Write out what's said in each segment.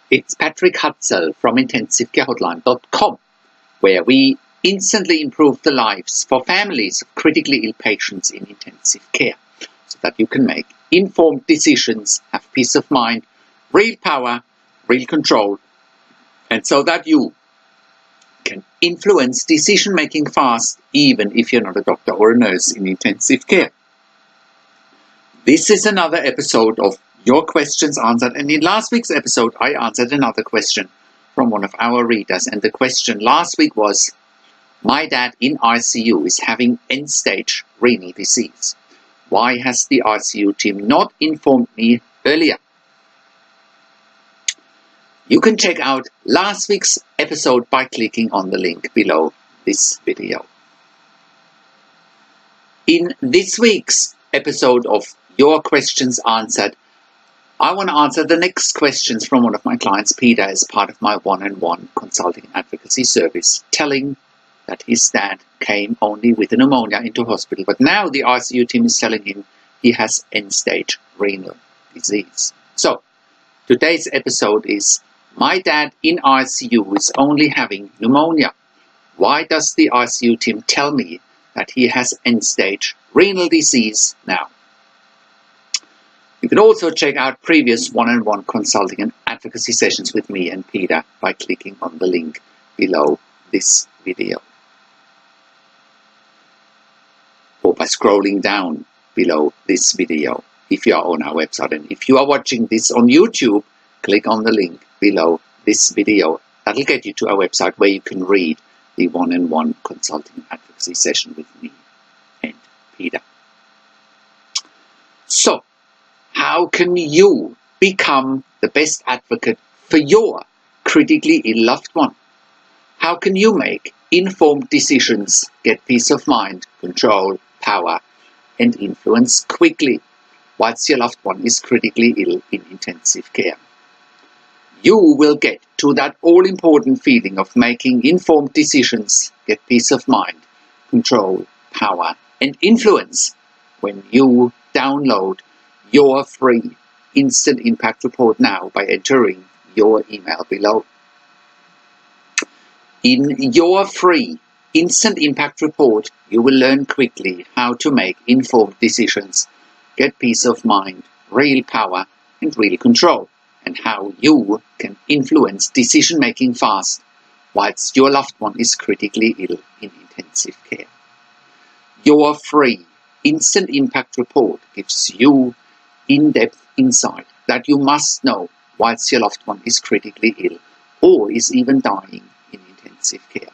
It's Patrick Hutzel from IntensiveCareHotline.com, where we instantly improve the lives for families of critically ill patients in intensive care, so that you can make informed decisions, have peace of mind, real power, real control, and so that you can influence decision-making fast, even if you're not a doctor or a nurse in intensive care. This is another episode of Your Questions Answered, and in last week's episode I answered another question from one of our readers, and the question last week was, my dad in ICU is having end-stage renal disease. Why has the ICU team not informed me earlier? You can check out last week's episode by clicking on the link below this video. In this week's episode of Your Questions Answered, I want to answer the next questions from one of my clients, Peter, as part of my one-on-one consulting and advocacy service, telling that his dad came only with a pneumonia into hospital, but now the ICU team is telling him he has end-stage renal disease. So, today's episode is, my dad in ICU is only having pneumonia. Why does the ICU team tell me that he has end-stage renal disease now? You can also check out previous one-on-one consulting and advocacy sessions with me and Peter by clicking on the link below this video, or by scrolling down below this video if you are on our website. And if you are watching this on YouTube, click on the link below this video. That'll get you to our website where you can read the one-on-one consulting and advocacy session with me and Peter. So, how can you become the best advocate for your critically ill loved one? How can you make informed decisions, get peace of mind, control, power, and influence quickly whilst your loved one is critically ill in intensive care? You will get to that all-important feeling of making informed decisions, get peace of mind, control, power, and influence when you download your free instant impact report now by entering your email below. In your free instant impact report, you will learn quickly how to make informed decisions, get peace of mind, real power, and real control, and how you can influence decision-making fast whilst your loved one is critically ill in intensive care. Your free instant impact report gives you in-depth insight that you must know whilst your loved one is critically ill or is even dying in intensive care.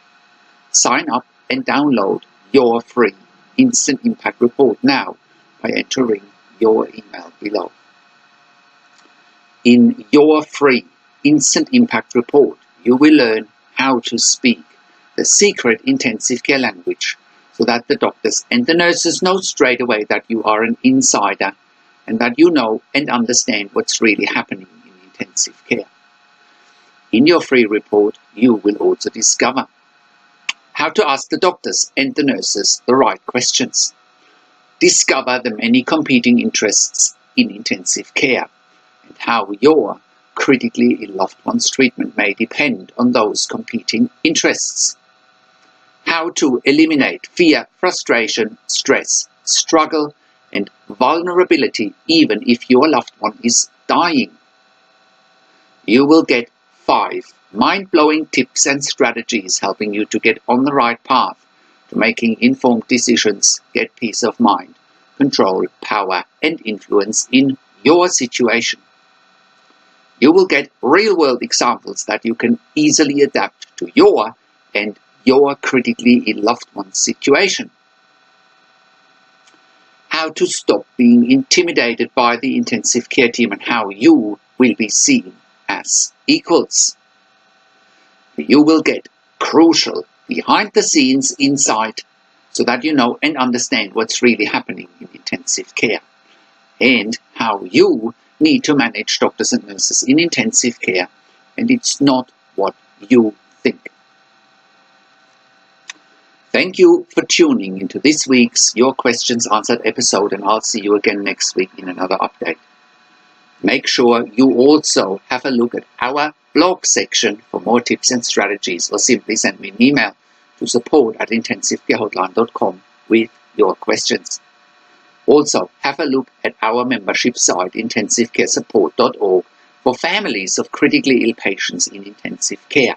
Sign up and download your free instant impact report now by entering your email below. In your free instant impact report, you will learn how to speak the secret intensive care language so that the doctors and the nurses know straight away that you are an insider and that you know and understand what's really happening in intensive care. In your free report, you will also discover how to ask the doctors and the nurses the right questions. Discover the many competing interests in intensive care and how your critically ill loved one's treatment may depend on those competing interests. How to eliminate fear, frustration, stress, struggle, and vulnerability even if your loved one is dying. You will get 5 mind-blowing tips and strategies helping you to get on the right path to making informed decisions, get peace of mind, control, power, and influence in your situation. You will get real-world examples that you can easily adapt to your and your critically ill loved one's situation. How to stop being intimidated by the intensive care team and how you will be seen as equals. You will get crucial behind-the-scenes insight so that you know and understand what's really happening in intensive care and how you need to manage doctors and nurses in intensive care, and it's not what you think. Thank you for tuning into this week's Your Questions Answered episode, and I'll see you again next week in another update. Make sure you also have a look at our blog section for more tips and strategies, or simply send me an email to support@intensivecarehotline.com with your questions. Also, have a look at our membership site, intensivecaresupport.org, for families of critically ill patients in intensive care.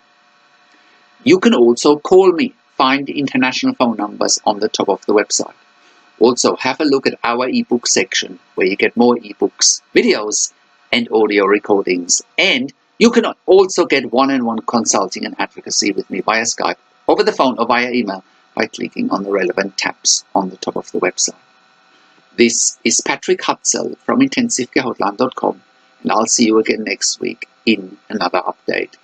You can also call me. Find the international phone numbers on the top of the website. Also, have a look at our ebook section, where you get more ebooks, videos, and audio recordings. And you can also get one-on-one consulting and advocacy with me via Skype, over the phone, or via email by clicking on the relevant tabs on the top of the website. This is Patrick Hutzel from intensivecarehotline.com, and I'll see you again next week in another update.